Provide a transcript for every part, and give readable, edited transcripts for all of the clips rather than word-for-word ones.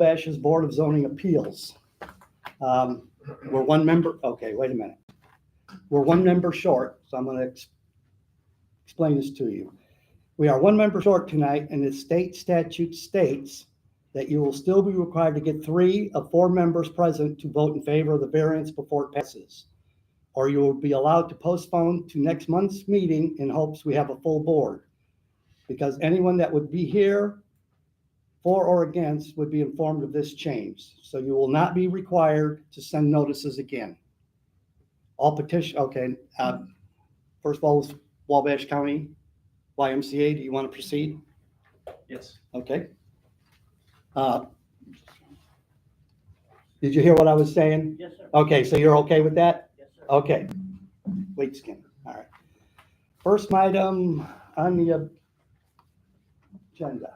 Wabash's Board of Zoning Appeals. We're one member, okay, wait a minute. We're one member short, so I'm going to explain this to you. We are one member short tonight, and the state statute states that you will still be required to get 3 of 4 members present to vote in favor of the variance before it passes. Or you will be allowed to postpone to next month's meeting in hopes we have a full board. Because anyone that would be here for or against would be informed of this change. So you will not be required to send notices again. All petition, okay. First of all, Wabash County YMCA, do you want to proceed? Yes. Okay. Did you hear what I was saying? Yes, sir. Okay, so you're okay with that? Yes, sir. Okay. Wait, Skinner. All right. First item on the agenda.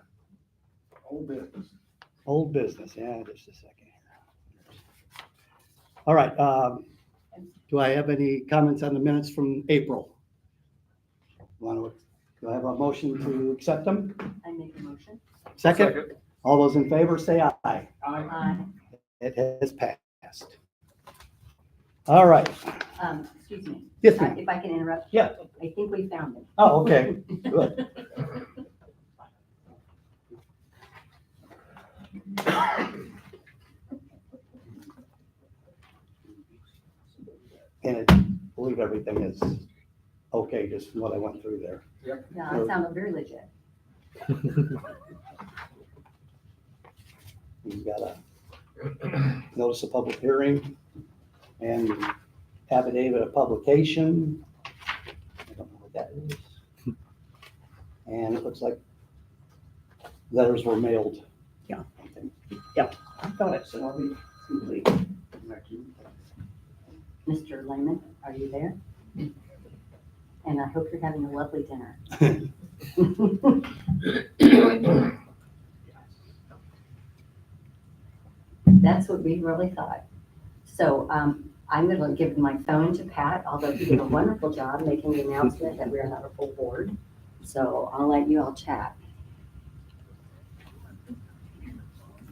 Old business. Old business. Yeah, just a second here. All right. Do I have any comments on the minutes from April? Do I have a motion to accept them? I make a motion. Second? All those in favor say aye. Aye. It has passed. All right. Excuse me. Yes, ma'am. If I can interrupt. Yeah. I think we found it. Oh, okay. Good. And I believe everything is okay, just from what I went through there. Yeah, it sounded very legit. We've got a notice of public hearing and affidavit of publication. I don't know what that is. And it looks like letters were mailed. Yeah. I think. I thought it should all be complete. Mr. Lehman, are you there? And I hope you're having a lovely dinner. That's what we really thought. So I'm going to give my phone to Pat, although he did a wonderful job making the announcement that we are not a full board. So I'll let you all chat.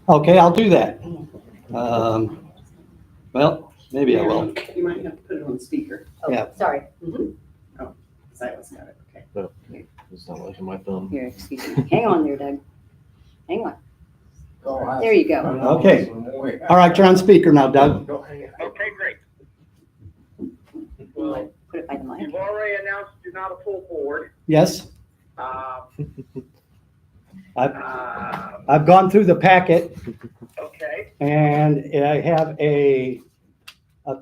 Okay, I'll do that. Well, maybe I will. You might have to put it on speaker, Oh, Yeah. sorry. Mhm. because I always got it, okay. It's not like my thumb. Here, excuse me. Hang on there, Doug. Hang on. Oh, There you go. Okay. All right, you're on speaker now, Doug. Okay, great. Well, Put it by the mic. you've already announced you're not a full board. Yes, I've, I've gone through the packet okay, and I have a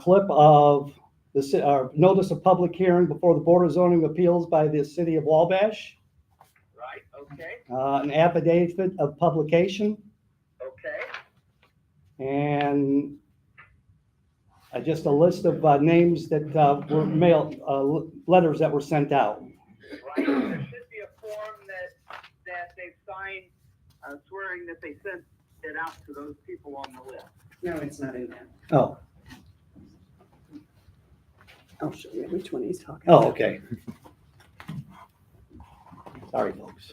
clip of the notice of public hearing before the Board of Zoning Appeals by the city of Wabash, right, okay, an affidavit of publication, okay, and just a list of names that were mailed, letters that were sent out. right. There should be a form that they've signed, swearing that they sent it out to those people on the list. No, it's not in there. Oh, I'll show you which one he's talking oh, about. okay. Sorry, folks.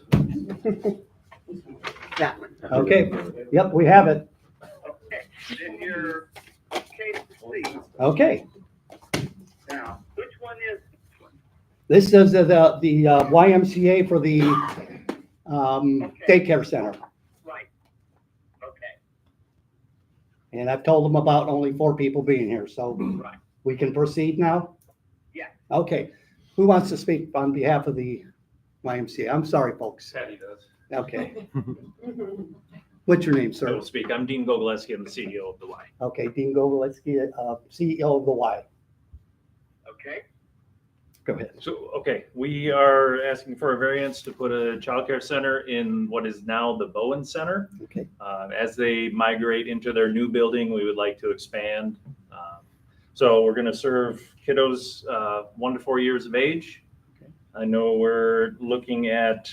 That one. Okay, yep, we have it. Okay, then you're okay to proceed. Okay. Now, which one is this one? This is the YMCA for the daycare center. Right, okay, And I've told them about only 4 people being here, so right, we can proceed now? yeah. Okay. Who wants to speak on behalf of the YMCA? I'm sorry, folks. Patty does. Okay. What's your name, I sir? will speak. I'm Dean Gogolewski. I'm the CEO of the Y. Okay, Dean Gogolewski, CEO of the Y. Okay, Go ahead. So, okay, we are asking for a variance to put a childcare center in what is now the Bowen Center. Okay. As they migrate into their new building, we would like to expand. So we're going to serve kiddos 1 to 4 years of age. Okay. I know we're looking at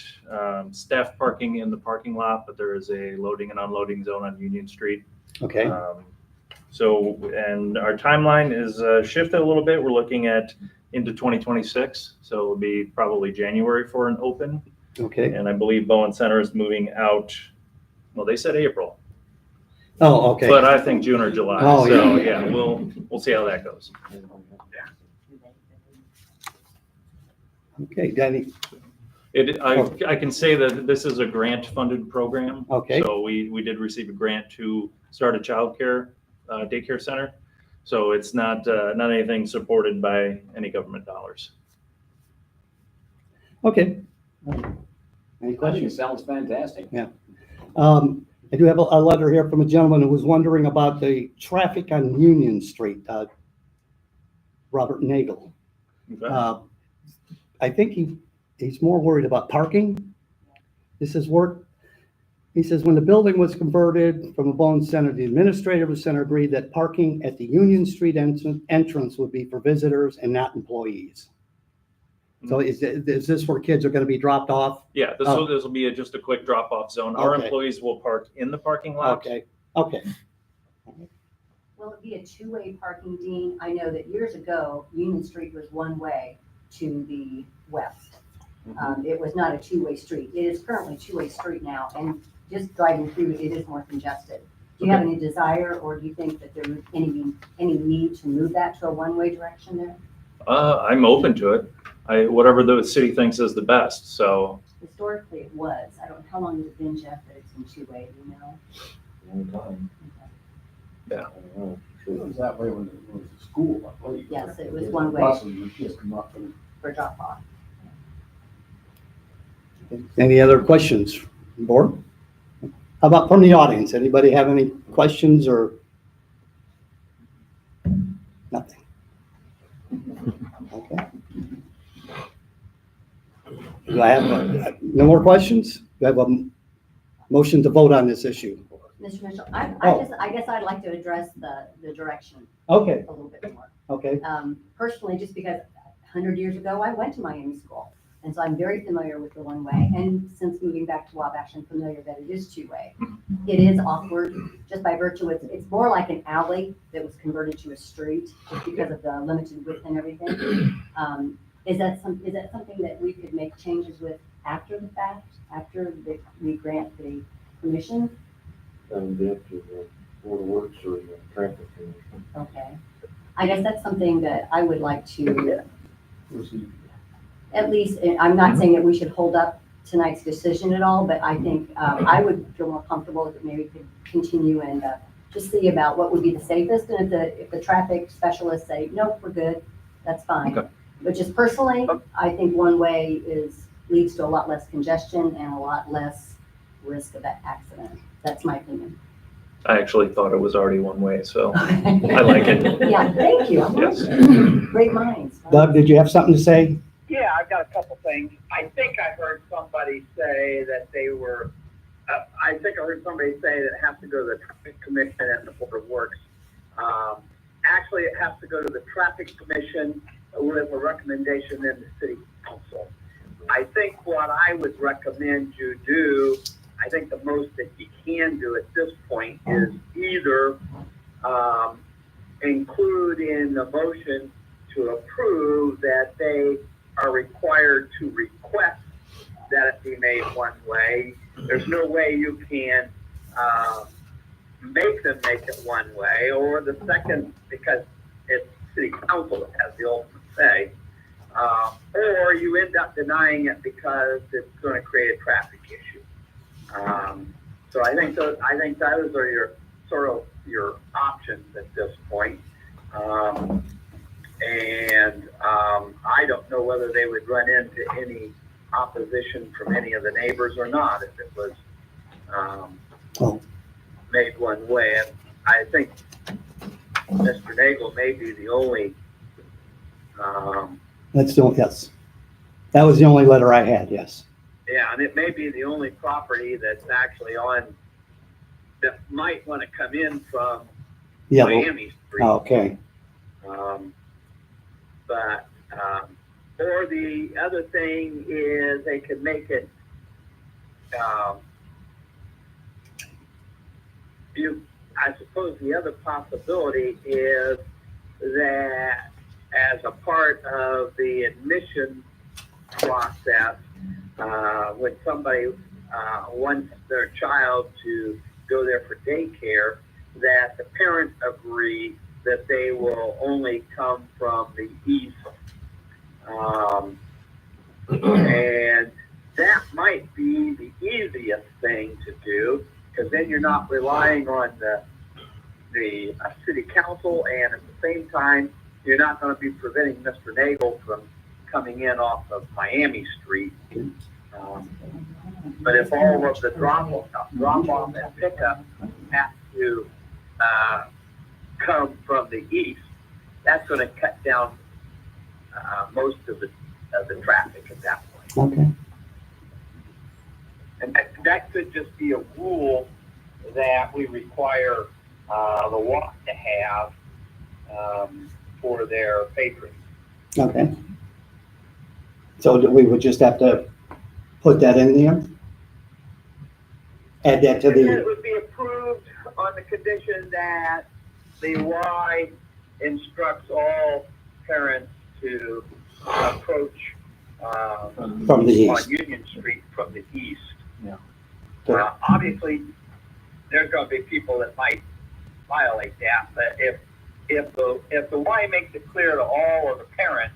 staff parking in the parking lot, but there is a loading and unloading zone on Union Street. Okay. And our timeline is shifted a little bit. We're looking at into 2026. So it'll be probably January for an open. Okay. And I believe Bowen Center is moving out. Well, they said April. Oh, okay. But I think June or July. Oh, So, yeah. yeah, we'll see how that goes. Okay, Danny, I can say that this is a grant-funded program. Okay. So we did receive a grant to start a childcare daycare center. So it's not anything supported by any government dollars. okay. Any I think it questions? sounds fantastic. I do have a letter here from a gentleman who was wondering about the traffic on Union Street, Robert Nagel. Okay. I think he's more worried about parking. This is work. He says, when the building was converted from a bone center, the administrator of the center agreed that parking at the Union Street entrance would be for visitors and not employees. So is this where kids are going to be dropped off? Yeah, this will be just a quick drop-off zone. Our Okay. employees will park in the parking lot. Okay. Will it be a two-way parking, Dean? I know that years ago, Union Street was one way to the west. It was not a two-way street. It is currently a two-way street now, and just driving through, it is more congested. Do you have any desire, or do you think that there would any need to move that to a one-way direction there? I'm open to it. Whatever the city thinks is the best. So Historically, it was. I don't know, how long has it been, Jeff, that it's been two-way, do you know? Long time. Yeah. I don't know. It was that way when it was a school, I believe. Yes, it was one way. Buses would just come up and For drop-off. Any other questions, board? How about from the audience? Anybody have any questions or nothing? Okay. Do I have no more questions? Do I have a motion to vote on this issue? Mr. Mitchell, I Oh. guess I'd like to address the direction Okay, a little bit more. okay, Personally, just because 100 years ago, I went to Miami School. And so I'm very familiar with the one-way. And since moving back to Wabash, I'm familiar that it is two-way. It is awkward, just by virtue, it's more like an alley that was converted to a street, just because of the limited width and everything. Is that something that we could make changes with after the fact, after we grant the permission? That would be up to the Board of Works or the traffic commission. Okay. I guess that's something that I would like to, proceed. at least, I'm not saying that we should hold up tonight's decision at all, but I think I would feel more comfortable if maybe we could continue and just see about what would be the safest. And if the traffic specialists say, nope, we're good, that's fine. Okay. But just personally, I think one way leads to a lot less congestion and a lot less risk of that accident. That's my opinion. I actually thought it was already one way, so I like it. Yeah, thank you. Yes. Great minds. Doug, did you have something to say? Yeah, I've got a couple things. I think I heard somebody say that they were, I think I heard somebody say that it has to go to the Traffic Commission and the Board of Works. Actually, it has to go to the Traffic Commission with a recommendation in the City Council. I think what I would recommend you do, I think the most that you can do at this point is either include in the motion to approve that they are required to request that it be made one way. There's no way you can make them make it one way, or the second, because it's city council that has the ultimate say, or you end up denying it because it's going to create a traffic issue. So I think those are your sort of your options at this point. I don't know whether they would run into any opposition from any of the neighbors or not if it was made one way. And I think Mr. Nagel may be the only. Yes. That was the only letter I had, yes. Yeah, and it may be the only property that's actually on, that might want to come in from Yeah. Miami Street. Okay. Or the other thing is they could make it, I suppose the other possibility is that as a part of the admission process, when somebody wants their child to go there for daycare, that the parents agree that they will only come from the east. And that might be the easiest thing to do, because then you're not relying on the city council, and at the same time, you're not going to be preventing Mr. Nagel from coming in off of Miami Street. But if all of the drop-off and pickup have to come from the east, that's going to cut down most of the traffic at that point. Okay. And that could just be a rule that we require the walk to have for their patrons. Okay. So we would just have to put that in there? Add that to And then it the, would be approved on the condition that the Y instructs all parents to approach from the on east. Union Street from the east. Yeah. Obviously, there's going to be people that might violate that, but if the Y makes it clear to all of the parents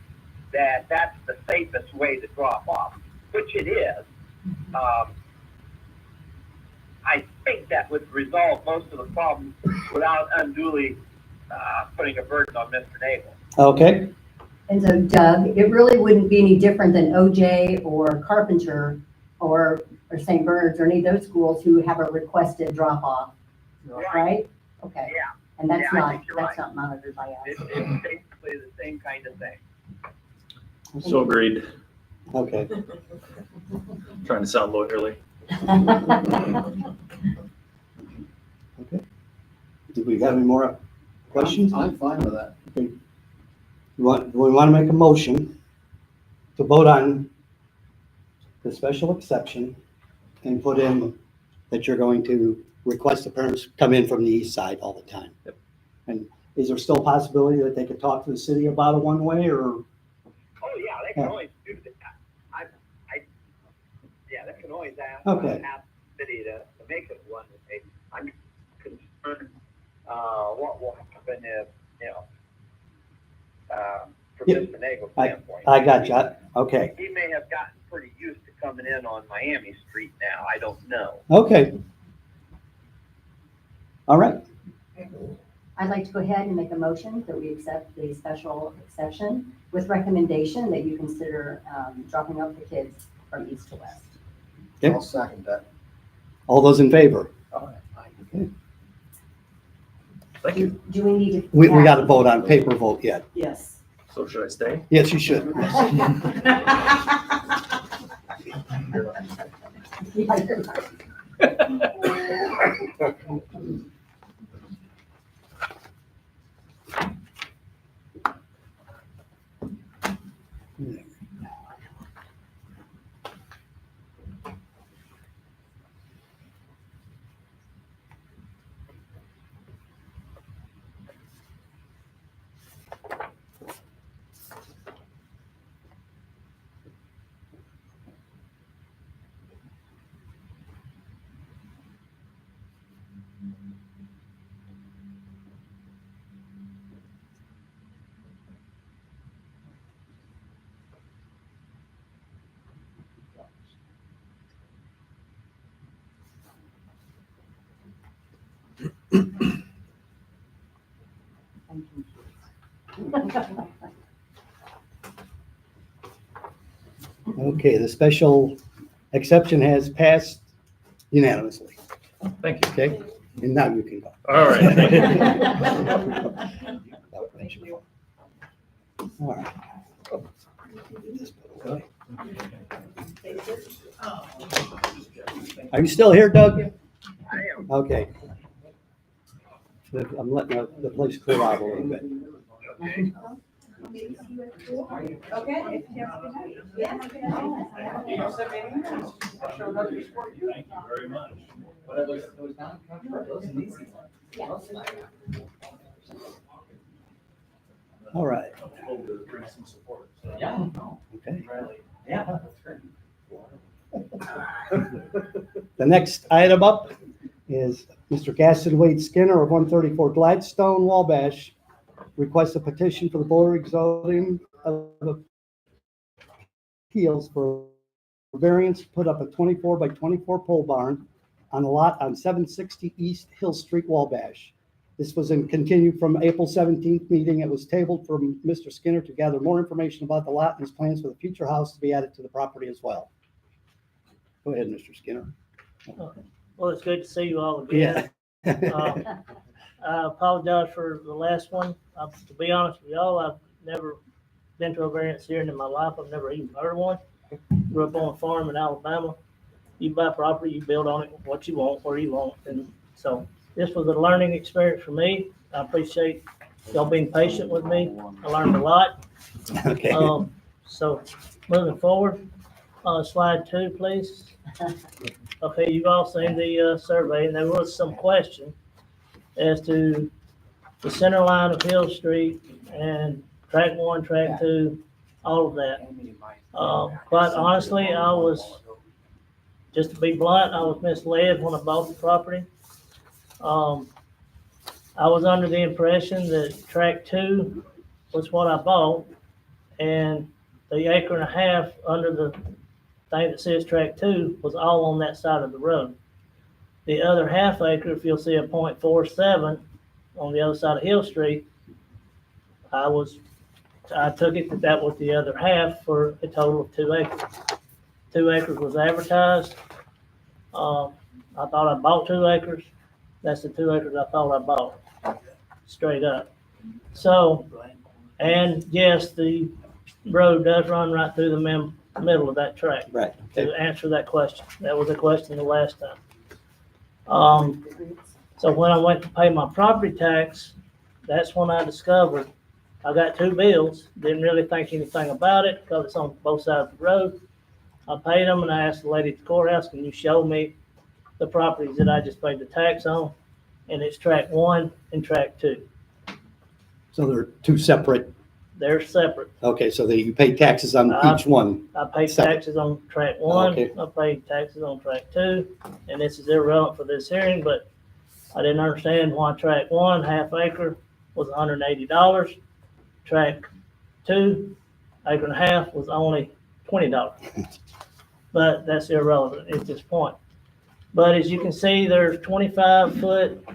that that's the safest way to drop off, which it is, I think that would resolve most of the problems without unduly putting a burden on Mr. Nagel. Okay, And so Doug, it really wouldn't be any different than OJ or Carpenter or St. Bernard's or any of those schools who have a requested drop off, right? Okay. Yeah, And that's Yeah, I not, think you're that's right. not monitored by us. it's basically the same kind of thing. So agreed. okay. Trying to sound lawyerly. Do we have any more questions? I'm fine with that. Do we want to make a motion to vote on the special exception and put in that you're going to request the parents come in from the east side all the time? Yep. And is there still a possibility that they could talk to the city about it one way, or? Oh, yeah, they can Yeah. always do that. Yeah, they can always ask, Okay. ask the city to make it one way. I'm concerned, what will happen if, from Yeah, Mr. Nagel's I- standpoint. I got you. Okay, He may have gotten pretty used to coming in on Miami Street now, I don't know. okay. All right, I'd like to go ahead and make a motion that we accept the special exception with recommendation that you consider dropping off the kids from east to west. Okay. I'll second that. all those in favor? Thank you. Do we need to? We got to vote on paper vote yet. Yes. So should I stay? Yes, you should. Okay, the special exception has passed unanimously, Thank you. okay? And now you can go. All right. Thank you. All right. Are you still here, Doug? I am, Okay. I'm letting the place clear out a little bit. okay. Okay. Thank you very much. All right, Bring some support. okay. Yeah, that's great. The next item up is Mr. Gaston Wade Skinner of 134 Gladstone, Wabash, requests a petition for the Board of Zoning of Appeals for variance to put up a 24 by 24 pole barn on a lot on 760 East Hill Street, Wabash. This was continued from April 17th meeting. It was tabled from Mr. Skinner to gather more information about the lot and his plans for the future house to be added to the property as well. Go ahead, Mr. Skinner. Well, it's good to see you all again. Yeah. I apologize for the last one. To be honest with y'all, I've never been to a variance hearing in my life. I've never even heard of one. Grew up on a farm in Alabama. You buy property, you build on it what you want, where you want. And so this was a learning experience for me. I appreciate y'all being patient with me. I learned a lot. Okay. So moving forward, slide 2, please. Okay, you've all seen the survey, and there was some question as to the center line of Hill Street and track 1, track 2, all of that. Quite honestly, just to be blunt, I was misled when I bought the property. I was under the impression that track 2 was what I bought, and the acre and a half under the thing that says track 2 was all on that side of the road. The other half acre, if you'll see a 0.47 on the other side of Hill Street, I took it that was the other half for a total of 2 acres. 2 acres was advertised. I thought I bought 2 acres. That's the 2 acres I thought I bought, straight up. So, and yes, the road does run right through the middle of that track. Right. To answer that question. That was a question the last time. So when I went to pay my property tax, that's when I discovered I got 2 bills. Didn't really think anything about it because it's on both sides of the road. I paid them and I asked the lady at the courthouse, can you show me the properties that I just paid the tax on? And it's track 1 and track 2. So they're 2 separate. They're separate. Okay, so you pay taxes on each one. I paid Separate. taxes on track 1. Okay. I paid taxes on track 2. And this is irrelevant for this hearing, but I didn't understand why track 1, half acre, was $180. Track 2, acre and a half, was only $20. But that's irrelevant at this point. But as you can see, there's 25-foot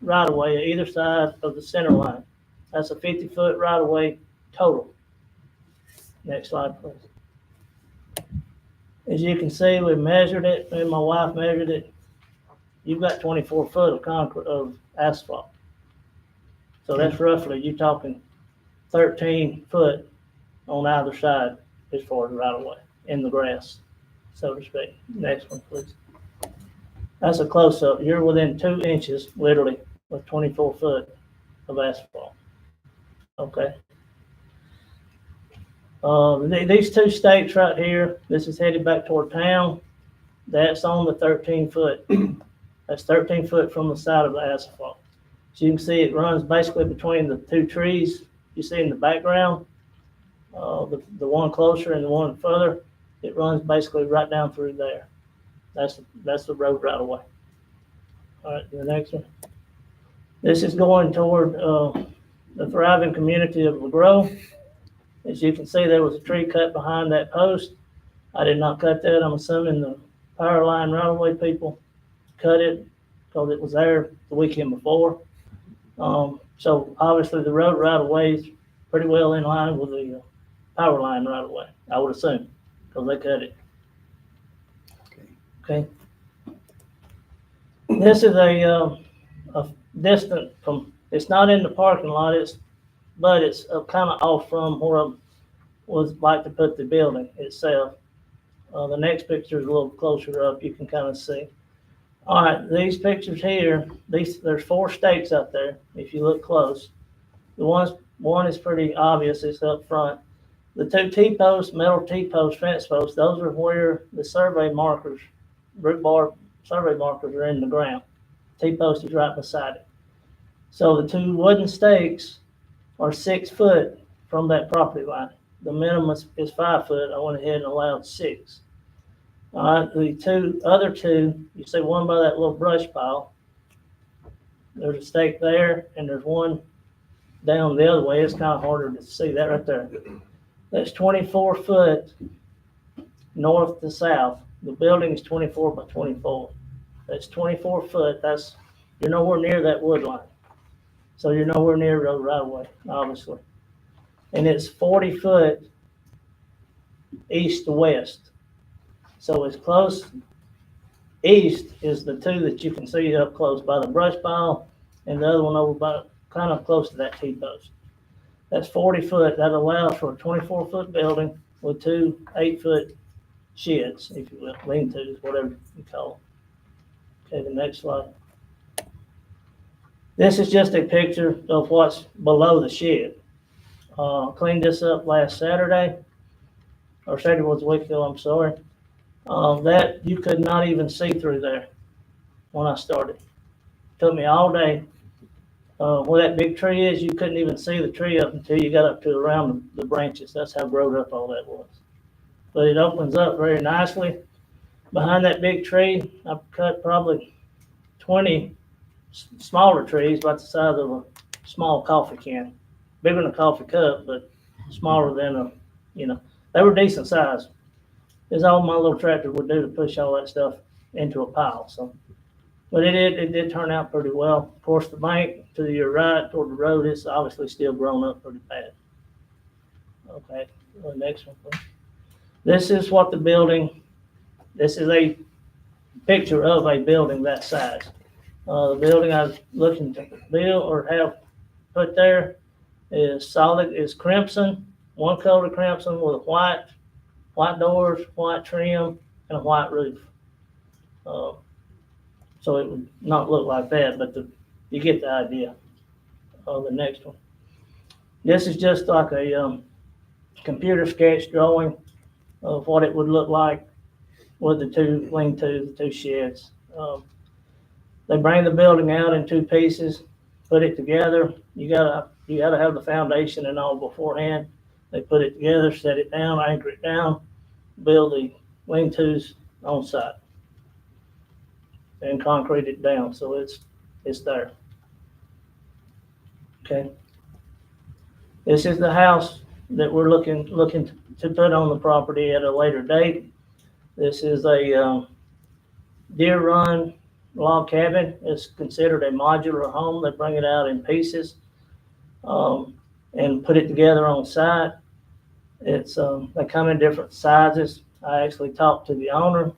right-of-way at either side of the center line. That's a 50-foot right-of-way total. Next slide, please. As you can see, we measured it, me and my wife measured it. You've got 24 foot of concrete, of asphalt. So that's roughly, you're talking 13 foot on either side as far as right-of-way in the grass, so to speak. Next one, please. That's a close-up. You're within 2 inches, literally, of 24 foot of asphalt. Okay. These 2 stakes right here, this is headed back toward town. That's on the 13 foot. That's 13 foot from the side of the asphalt. So you can see it runs basically between the 2 trees you see in the background. The one closer and the one further, it runs basically right down through there. That's the road right away. All right, the next one. This is going toward the thriving community of LaGrow. As you can see, there was a tree cut behind that post. I did not cut that. I'm assuming the power line right-of-way people cut it because it was there the weekend before. So obviously the road right-of-way is pretty well in line with the power line right-of-way, I would assume, because they cut it. Okay. This is a distant from, it's not in the parking lot, but it's kind of off from where I was like to put the building itself. The next picture is a little closer up, you can kind of see. All right, these pictures here, there's 4 stakes up there, if you look close. One is pretty obvious, it's up front. The 2 T-posts, metal T-post, fence posts, those are where the survey markers, root bar survey markers are in the ground. T-post is right beside it. So the 2 wooden stakes are 6 foot from that property line. The minimum is 5 foot. I went ahead and allowed 6. All right, the other two, you see one by that little brush pile. There's a stake there, and there's one down the other way. It's kind of harder to see that right there. That's 24 foot north to south. The building is 24 by 24. That's 24 foot. You're nowhere near that wood line. So you're nowhere near road right away, obviously. And it's 40 foot east to west. So it's close. East is the two that you can see up close by the brush pile, and the other one over by kind of close to that T-post. That's 40 foot. That allows for a 24 foot building with two 8-foot sheds, if you will, lean-tos, whatever you call them. Okay, the next slide. This is just a picture of what's below the shed. Cleaned this up last Saturday, or Saturday was a week ago, I'm sorry. That you could not even see through there when I started. Took me all day. Where that big tree is, you couldn't even see the tree up until you got up to around the branches. That's how growed up all that was. But it opens up very nicely. Behind that big tree, I've cut probably 20 smaller trees about the size of a small coffee can. Bigger than a coffee cup, but smaller than they were decent size. It's all my little tractor would do to push all that stuff into a pile. So, but it did turn out pretty well. Of course, the bank to your right toward the road is obviously still grown up pretty bad. Okay, the next one, please. This is what the building. This is a picture of a building that size. The building I was looking to build or have put there is solid, is crimson, one color crimson with white doors, white trim, and a white roof. So it would not look like that, but you get the idea. The next one. This is just like a computer sketch drawing of what it would look like with the two lean-tos, the two sheds. They bring the building out in two pieces, put it together. You gotta have the foundation and all beforehand. They put it together, set it down, anchor it down, build the lean-tos on site, and concrete it down so it's there. Okay. This is the house that we're looking to put on the property at a later date. This is a Deer Run log cabin. It's considered a modular home. They bring it out in pieces and put it together on site. It's they come in different sizes. I actually talked to the owner.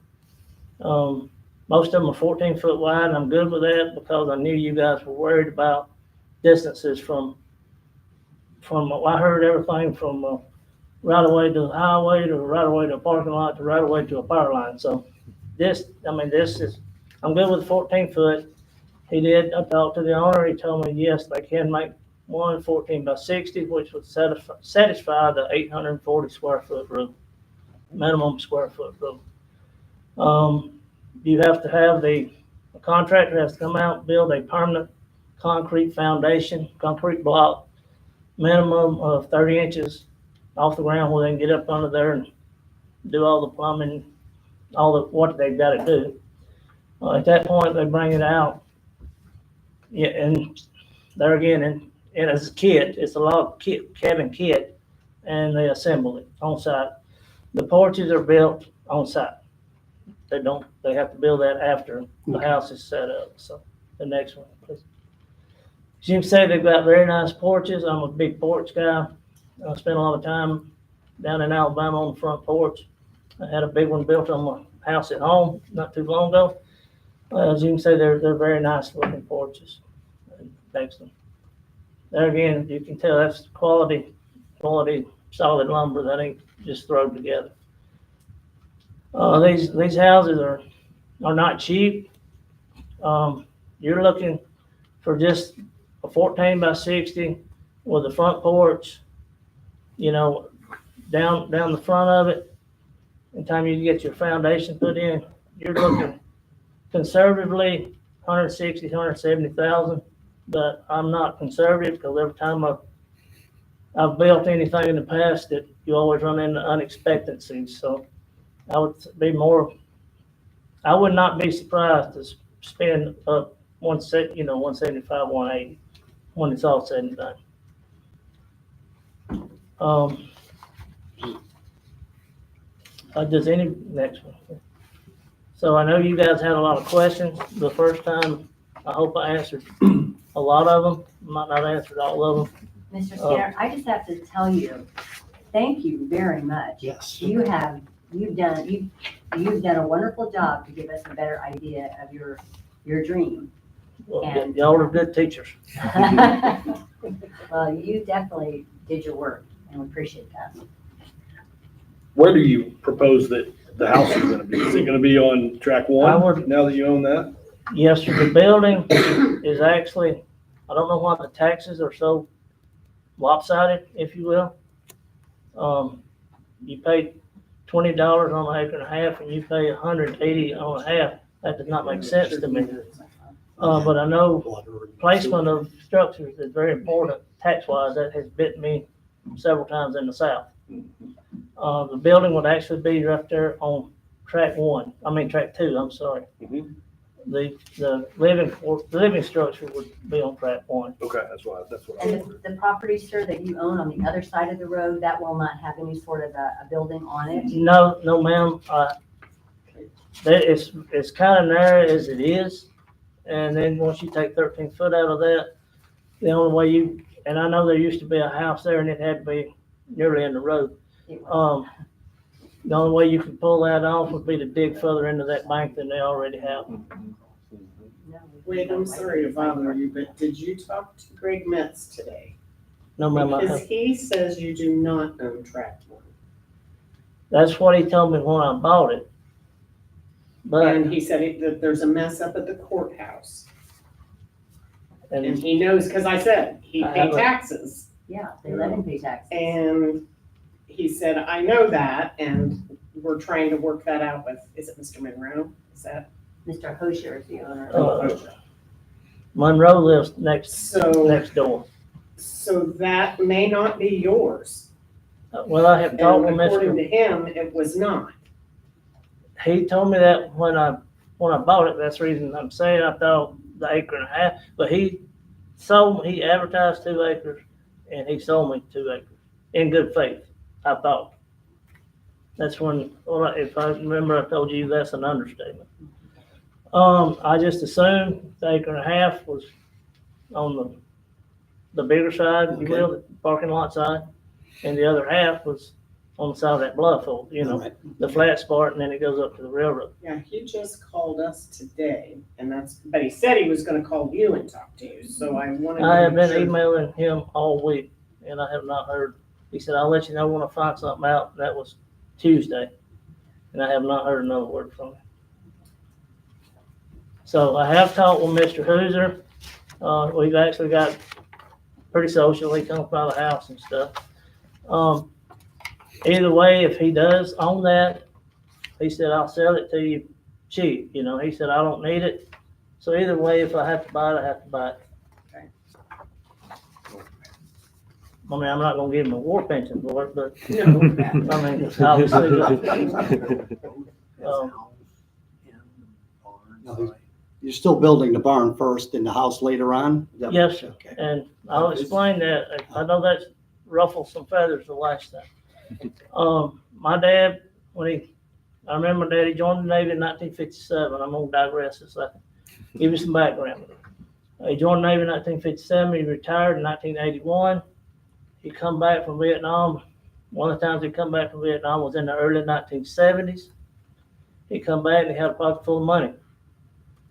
Most of them are 14 foot wide, and I'm good with that because I knew you guys were worried about distances from I heard everything from right away to the highway to right away to a parking lot to right away to a power line. So I'm good with 14 foot. I talked to the owner. He told me, yes, they can make one 14 by 60, which would satisfy the 840 square foot room, minimum square foot room. You have to have the contractor has to come out, build a permanent concrete foundation, concrete block, minimum of 30 inches off the ground where they can get up under there and do all the plumbing, what they've got to do. At that point, they bring it out. Yeah, and there again, and as a kit, it's a log cabin kit, and they assemble it on site. The porches are built on site. They have to build that after the house is set up. So the next one, please. As you can see, they've got very nice porches. I'm a big porch guy. I spent a lot of time down in Alabama on the front porch. I had a big one built on my house at home not too long ago. As you can see, they're very nice looking porches. Next one. There again, you can tell that's quality solid lumber that ain't just thrown together. These houses are not cheap. You're looking for just a 14 by 60 with a front porch, down the front of it. In time you get your foundation put in, you're looking conservatively 160, 170,000. But I'm not conservative because every time I've built anything in the past, that you always run into unexpectancies. So I would not be surprised to spend up 175, 180, when it's all said and done. Does any, next one. So I know you guys had a lot of questions the first time. I hope I answered a lot of them, might not answered all of them. Mr. Skinner, I just have to tell you, thank you very much. Yes. You've done a wonderful job to give us a better idea of your dream. Well, And- y'all are good teachers. Well, you definitely did your work, and we appreciate that. Where do you propose that the house is gonna be? Is it gonna be on track I one, would- now that you own that? Yes, sir, the building is actually, I don't know why the taxes are so lopsided, if you will. You pay $20 on an acre and a half, and you pay 180 on a half. That does not make sense to me. But I know placement of structures is very important tax-wise. That has bit me several times in the south. The building would actually be right there on track two, I'm sorry. Mhm. The living structure would be on track one. Okay, that's what I And wondered. the property, sir, that you own on the other side of the road, that will not have any sort of a building on it? No, ma'am, it's kind of narrow as it is. And then once you take 13 foot out of that, the only way and I know there used to be a house there and it had to be nearly in the road. The only way you could pull that off would be to dig further into that bank than they already have. No, Wait, I'm sorry to bother you, but did you talk to Greg Metz today? No, ma'am, I Because haven't. he says you do not own tract one. That's what he told me when I bought it. But, And he said that there's a mess up at the courthouse. And and he knows, because I said, he I paid haven't. taxes. Yeah, they let him pay taxes. And he said, I know that, and we're trying to work that out with, is it Mr. Monroe? Is that? Mr. Hosher is the owner. Monroe lives next So, door. so that may not be yours. Well, I have talked with And according Mr. to him, it was not. He told me that when I bought it. That's the reason I'm saying I thought the acre and a half. But he advertised 2 acres, and he sold me 2 acres in good faith, I thought. That's if I remember, I told you that's an understatement. I just assumed the acre and a half was on the bigger side, if you will, the parking lot side, and the other half was on the side of that bluff, the flat spot, and then it goes up to the railroad. Yeah, he just called us today, but he said he was gonna call you and talk to you, so I wanted to I have make been sure. emailing him all week, and I have not heard. He said, I'll let you know when I find something out. That was Tuesday, and I have not heard another word from him. So I have talked with Mr. Hooser. We've actually got pretty social. He comes by the house and stuff. Either way, if he does own that, he said, I'll sell it to you cheap. He said, I don't need it. So either way, if I have to buy it, I have to buy it. Okay. I mean, I'm not gonna give him a war pension for it, but No, I mean, obviously, You're still building the barn first and the house later on? Is that- yes, sir. Okay. And I'll explain that. I know that's ruffled some feathers the last time. My dad, I remember Daddy joined the Navy in 1957. I'm gonna digress a second. Give you some background. He joined the Navy in 1957. He retired in 1981. He come back from Vietnam. One of the times he come back from Vietnam was in the early 1970s. He come back and he had a pocket full of money.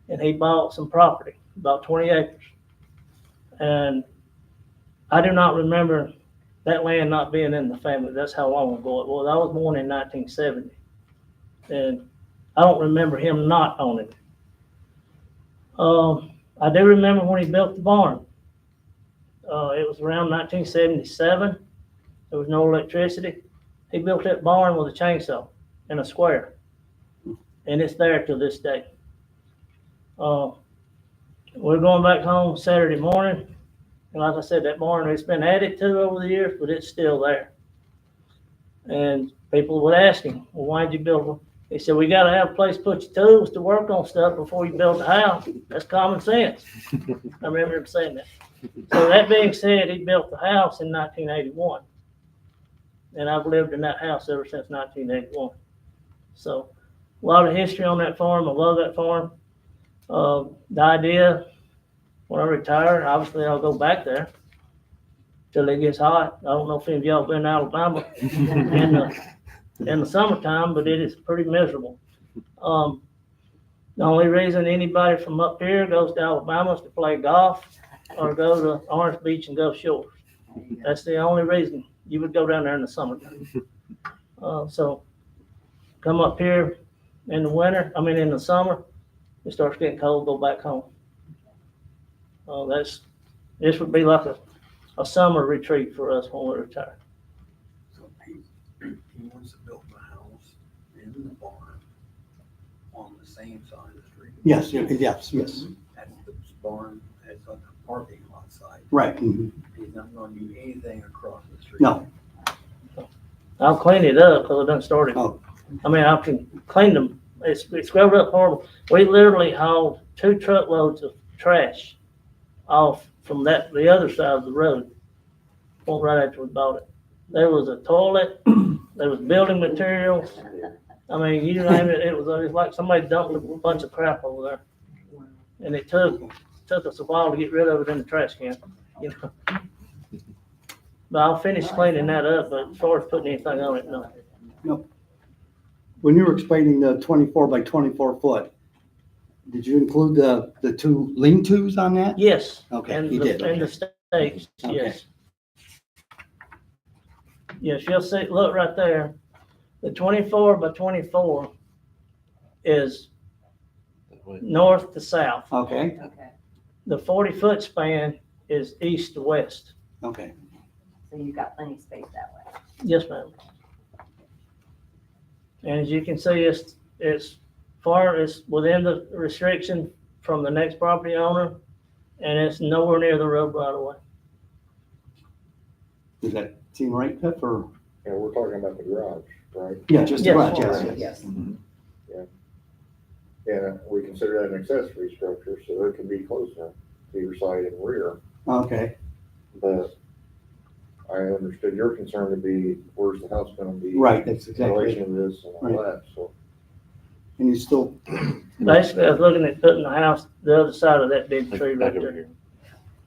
And he bought some property, about 20 acres. And I do not remember that land not being in the family. That's how long ago it was. I was born in 1970. And I don't remember him not owning it. I do remember when he built the barn. It was around 1977. There was no electricity. He built that barn with a chainsaw in a square. And it's there to this day. We're going back home Saturday morning. And like I said, that barn, it's been added to over the years, but it's still there. And people would ask him, well, why'd you build He said, we gotta have a place to put your tools to work on stuff before you build the house. That's common sense. I remember him saying that. So that being said, he built the house in 1981. And I've lived in that house ever since 1981. So a lot of history on that farm. I love that farm. The idea, when I retire, obviously I'll go back there till it gets hot. I don't know if any of y'all been to Alabama in the summertime, but it is pretty miserable. The only reason anybody from up here goes to Alabama is to play golf or go to Orange Beach and Gulf Shores. That's the only reason you would go down there in the summertime. So come up here in the summer, it starts getting cold, go back home. This would be like a summer retreat for us when we retire. So he wants to build the house in the barn on the same side of the street. Yes, yes. That's the barn, that's on the parking lot side. Right. Mhm. He's not gonna do anything across the street. No. I'll clean it up because I done started. Oh. I mean, I can clean them. It's scrubbed up horrible. We literally hauled 2 truckloads of trash off from the other side of the road. Right after we bought it. There was a toilet, there was building materials. I mean, you name it, it was like somebody dumped a bunch of crap over there. And it took us a while to get rid of it in the trash can, you know. But I'll finish cleaning that up, but as far as putting anything on it, no. When you were explaining the 24 by 24 foot, did you include the 2 lean-tos on that? Yes. Okay, And you did. And the stakes, Okay. yes. Yes, you'll see, look right there. The 24 by 24 is north to south. Okay, Okay, The 40-foot span is east to west. okay. so you've got plenty of space that way. Yes, ma'am. And as you can see, it's within the restriction from the next property owner, and it's nowhere near the road right away. Does that seem right, Pip, or? Yeah, we're talking about the garage, right? Yeah, just the Yes. garage, yes. Yes. Yeah, we consider that an accessory structure, so it can be closer to your side and rear. Okay, But I understood your concern to be, where's the house gonna be? right, that's In exactly. relation to this and all that, so. And you still, Basically, I was looking at putting the house the other side of that big tree right Back over there. here,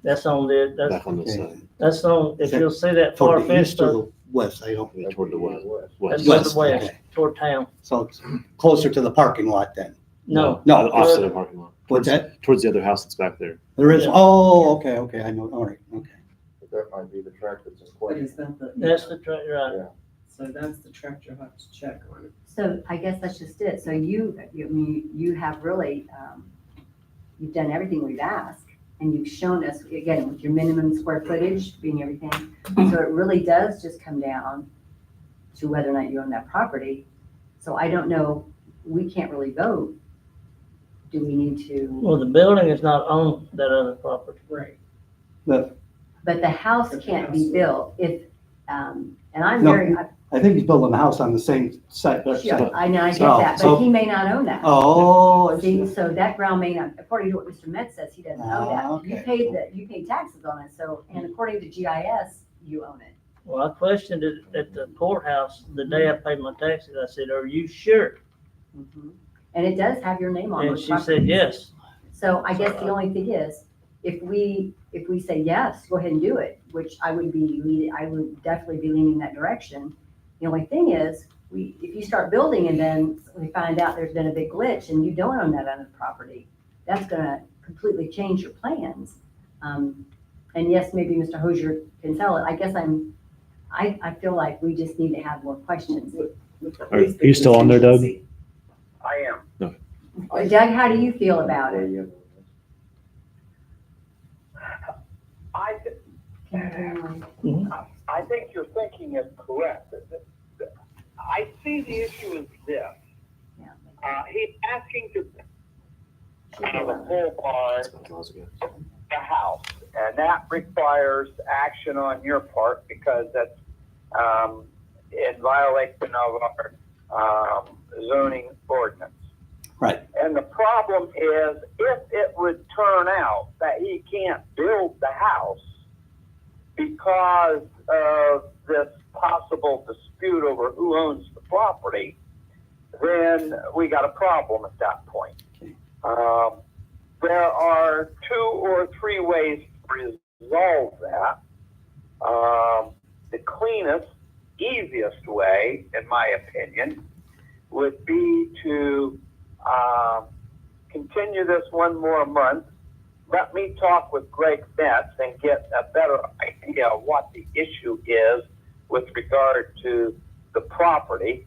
That's on back on this Okay. side, that's on, if you'll see that far toward the fence, east or the west, I don't, yeah, toward the west. that's West. west to west, okay. toward town. So it's closer to the parking lot then? No, No, Opposite of the parking lot. What's that? Towards the other house that's back there. There is, Yeah. oh, okay, I know, all right, okay. But that might be the track that's in But question. is that the? that's the, right. So that's the track you'll have to check on. So I guess that's just it. So you have really, you've done everything we've asked, and you've shown us, again, with your minimum square footage being everything. So it really does just come down to whether or not you own that property. So I don't know, we can't really vote. Do we need to, Well, the building is not on that other property. Right. But but the house can't be built if, and I'm No. very, I think he's building a house on the same site. sure, I know, I get So- that, so- but he may not own that. Oh, I See, see. so that ground may not, according to what Mr. Metz says, he doesn't own that. You Okay. you paid taxes on it, so, and according to GIS, you own it. Well, I questioned it at the courthouse the day I paid my taxes. I said, are you sure? And it does have your name on it. And she said, yes. So I guess the only thing is, if we say yes, go ahead and do it, which I would definitely be leaning that direction. The only thing is, if you start building and then we find out there's been a big glitch and you don't own that other property, that's gonna completely change your plans. And yes, maybe Mr. Hosier can tell it. I guess I feel like we just need to have more questions. Are you still on there, Doug? I am. Doug, how do you feel about it? I think your thinking is correct. I see the issue as this. He's asking to have a pole barn the house, and that requires action on your part because that's in violation of our zoning ordinance. Right. And the problem is, if it would turn out that he can't build the house because of this possible dispute over who owns the property, then we got a problem at that point. There are 2 or 3 ways to resolve that. The cleanest, easiest way, in my opinion, would be to continue this one more month. Let me talk with Greg Metz and get a better idea of what the issue is with regard to the property,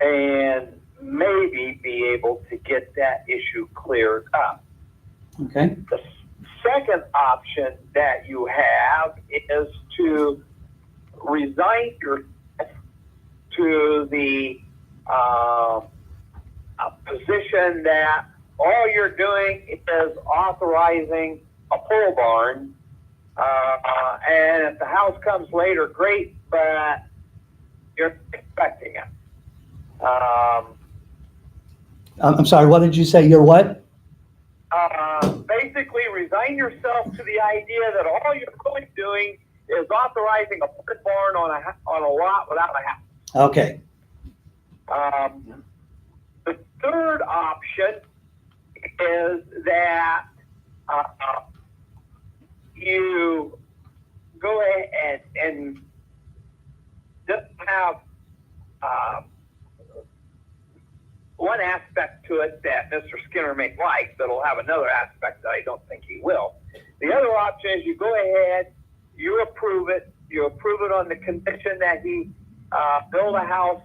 and maybe be able to get that issue cleared up. Okay. The second option that you have is to resign yourself to the position that all you're doing is authorizing a pole barn, and if the house comes later, great, but you're expecting it. I'm sorry, what did you say? You're what? Basically resign yourself to the idea that all you're really doing is authorizing a pole barn on a lot without a house. Okay. The third option is that you go ahead and just have one aspect to it that Mr. Skinner may like, but will have another aspect that I don't think he will. The other option is you go ahead, you approve it on the condition that he build a house.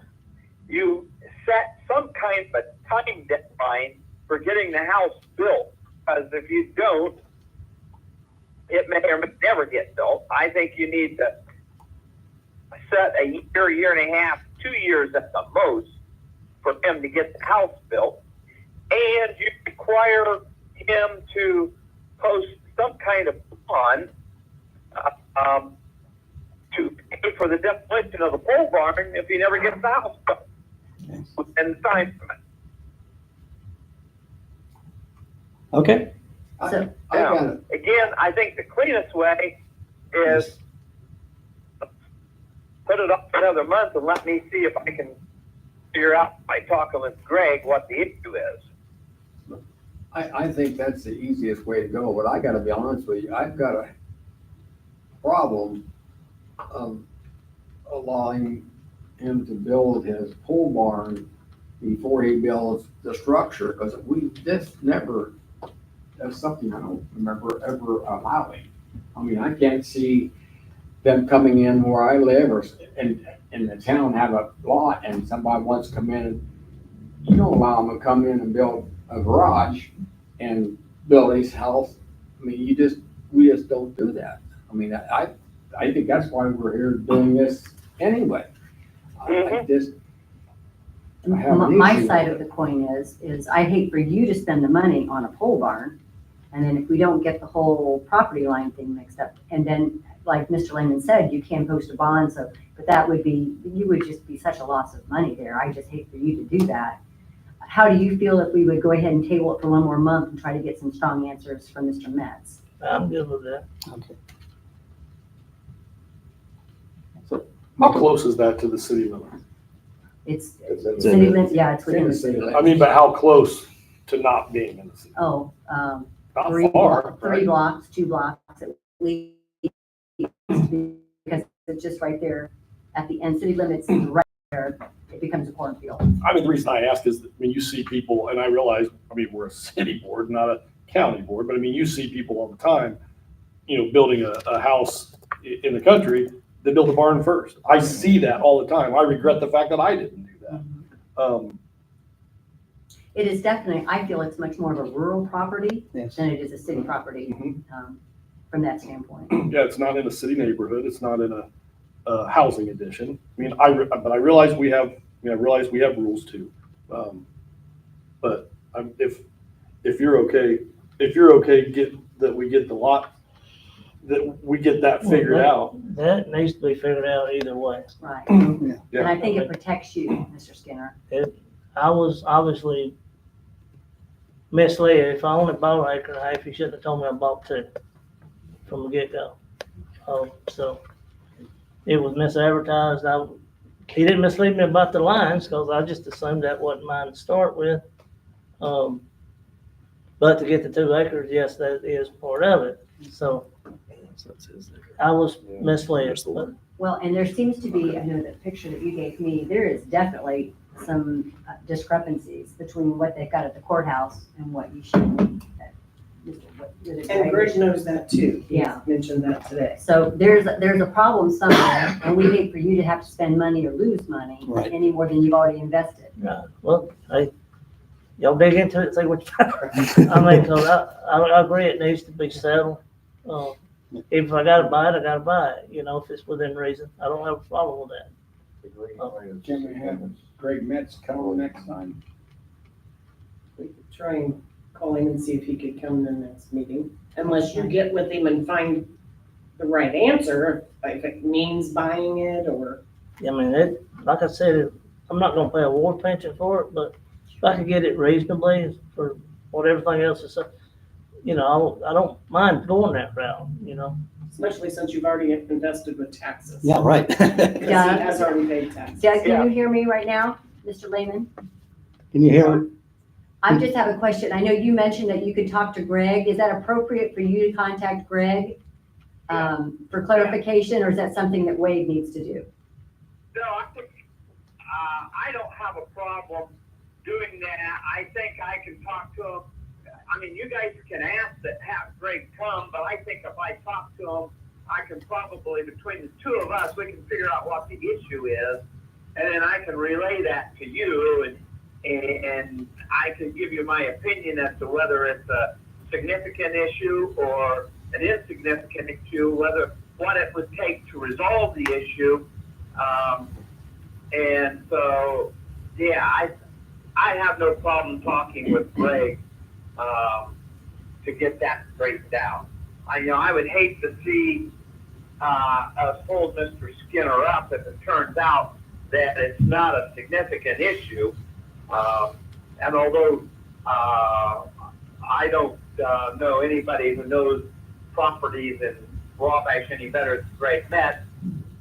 You set some kind of a time deadline for getting the house built, because if you don't, it may or may never get built. I think you need to set a year and a half, 2 years at the most for him to get the house built, and you require him to post some kind of bond to pay for the demolition of the pole barn if he never gets the house built within the time limit. Okay. So- I got Now, it. again, I think the cleanest way is put it up for another month and let me see if I can figure out by talking with Greg what the issue is. I think that's the easiest way to go, but I gotta be honest with you, I've got a problem of allowing him to build his pole barn before he builds the structure, because that's something I don't remember ever allowing. I mean, I can't see them coming in where I live or in the town have a lot and somebody wants to come in. You don't allow them to come in and build a garage and build his house. I mean, we just don't do that. I mean, I think that's why we're here doing this anyway. I just, I have an My issue side with of the coin is I hate for you to spend the money on a pole barn, and then if we don't get the whole property line thing mixed up, and then, like Mr. Lehman said, you can post a bond, so, but that would be, you would just be such a loss of money there. I just hate for you to do that. How do you feel if we would go ahead and table it for one more month and try to get some strong answers from Mr. Metz? I'm good with that. Okay. How close is that to the city limit? It's It's in the- city limits, yeah, it's within the city city. limits. I mean, but how close to not being in the city? Oh, Not three far, right? blocks, 2 blocks at least, because it's just right there at the end. City limits is right there. It becomes a cornfield. I mean, the reason I ask is that, I mean, you see people, and I realize, I mean, we're a city board, not a county board, but I mean, you see people all the time, you know, building a house in the country, they build a barn first. I see that all the time. I regret the fact that I didn't do that. It is definitely, I feel it's much more of a rural property Yes. than it is a city property, from that standpoint. Yeah, it's not in a city neighborhood. It's not in a housing addition. I mean, but I realize we have, I realize we have rules too. But if you're okay, we get the lot that we get that figured out. That needs to be figured out either way. Right. Yeah. And I think it protects you, Mr. Skinner. I was obviously misled. If I only bought an acre and a half, you shouldn't have told me I bought two from the get-go. So it was misadvertised. He didn't mislead me about the lines because I just assumed that wasn't mine to start with. But to get the 2 acres, yes, that is part of it. So I was misled. There's the But one. Well, and there seems to be, I know the picture that you gave me, there is definitely some discrepancies between what they've got at the courthouse and what you should. And Greg knows that too. He Yeah. mentioned that today. So there's a problem somewhere, and we hate for you to have to spend money or lose money Right. any more than you've already invested. well, hey, y'all dig into it, see what you I mean, 'cause I agree it needs to be settled. If I gotta buy it, I gotta buy it, if it's within reason. I don't have a problem with that. Can we have Greg Metz come next time? We could try and call him and see if he could come to the next meeting, unless you get with him and find the right answer, if it means buying it or. I mean, like I said, I'm not gonna pay a war pension for it, but if I could get it reasonably for what everything else is, I don't mind going that route, Especially since you've already invested with taxes. Yeah, right. Because he Yeah. has already paid taxes. Doug, can you hear me right now, Mr. Lehman? Can you hear? I just have a question. I know you mentioned that you could talk to Greg. Is that appropriate for you to contact Greg for clarification, or is that something that Wade needs to do? No, I think, I don't have a problem doing that. I think I can talk to him. I mean, you guys can ask that have Greg come, but I think if I talk to him, I can probably, between the 2 of us, we can figure out what the issue is. And then I can relay that to you and I can give you my opinion as to whether it's a significant issue or an insignificant issue, what it would take to resolve the issue. And so, yeah, I have no problem talking with Greg to get that straightened out. I would hate to see us hold Mr. Skinner up if it turns out that it's not a significant issue. And although I don't know anybody who knows properties in Wabash any better than Greg Metz,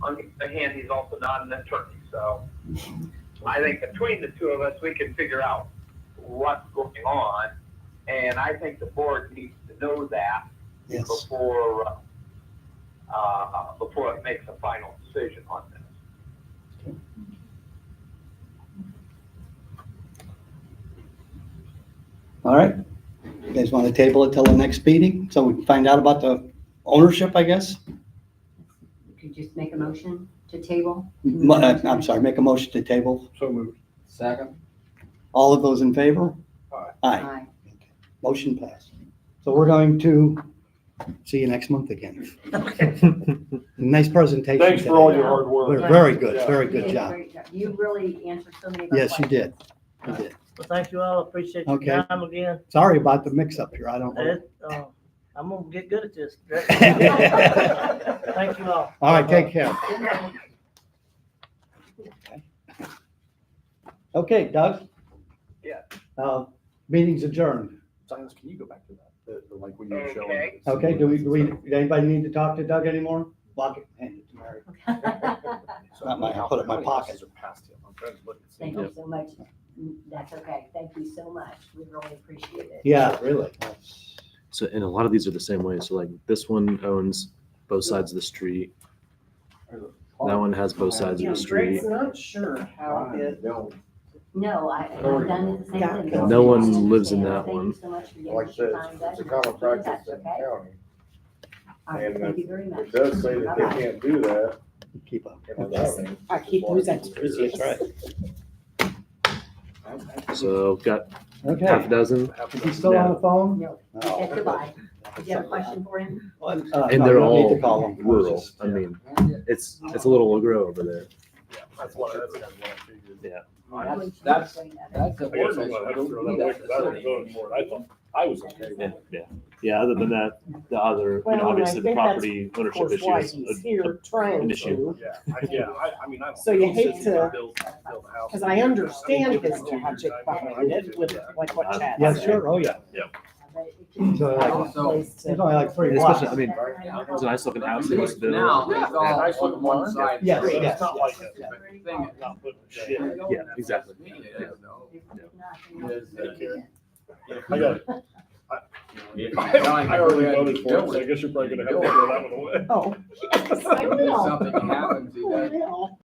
on the other hand, he's also not an attorney. So I think between the 2 of us, we can figure out what's going on. And I think the board needs to know that Yes. before it makes a final decision on this. All right. You guys want to table it till the next meeting so we can find out about the ownership, I guess? You could just make a motion to table. I'm sorry, make a motion to table. So moved. Second? All of those in favor? Aye. Aye. Aye. Motion passed. So we're going to see you next month again. Nice presentation. Thanks for all today. your hard work. Very good, Yeah. very You good did a job. great job. You really answered so many of our Yes, you questions. did. You did. Well, thank you all. Appreciate your Okay. time again. Sorry about the mix-up here. I don't know. I'm gonna get good at this. Thank you all. All right, take care. Okay, Doug? Yeah. Meeting's adjourned. Silas, can you go back to that? The like when you were showing. Okay. Okay, do anybody need to talk to Doug anymore? Lock it, hand it to Mary. Not mine, I'll put it in my pocket. Thank you so much. That's okay. Thank you so much. We really appreciate it. Yeah, really. So, and a lot of these are the same way. So like this one owns both sides of the street. That one has both sides of Yeah, the street. Greg's not sure how it. No, I've done it the same thing. No one lives in that Thank one. you so much for giving Like I us your said, time, it's a Doug. common practice That's in the okay. county. All right, And thank you very much. It does say that they can't do that Keep up. in the zoning. I keep those extras, yes. That's right. So got half a Okay. dozen, Is he still on the phone? No, okay, goodbye. Did you have a question for him? and No, they're you don't all need to call him. rural. I mean, it's a little grow over there. That's what I figured. Yeah. That's a I guess I'm ordinance. gonna have to throw that away because I haven't voted for it. I thought I was okay with Yeah, it. yeah, yeah. Other than that, the other, Well, and I obviously the think that's, property of ownership course, issue why is he's a- here trying an issue. to, I mean, I don't. So you know. hate Says to- build a house. because I understand Give it his 2 years. logic behind it with like what Chad Yeah, said. sure, oh, yeah. So like, Also, it's only like 3 Especially, blocks. I mean, it's a nice looking house that was built. now, it's all Nice on looking one barn. side. Yes, It's yes, not like yes, a- yeah. Thing Not putting shit. Yeah, exactly. is, I got it. if I already voted for it, so I guess you're probably gonna have to throw that one away. Oh. Yes, I will. something happens, he does. I will.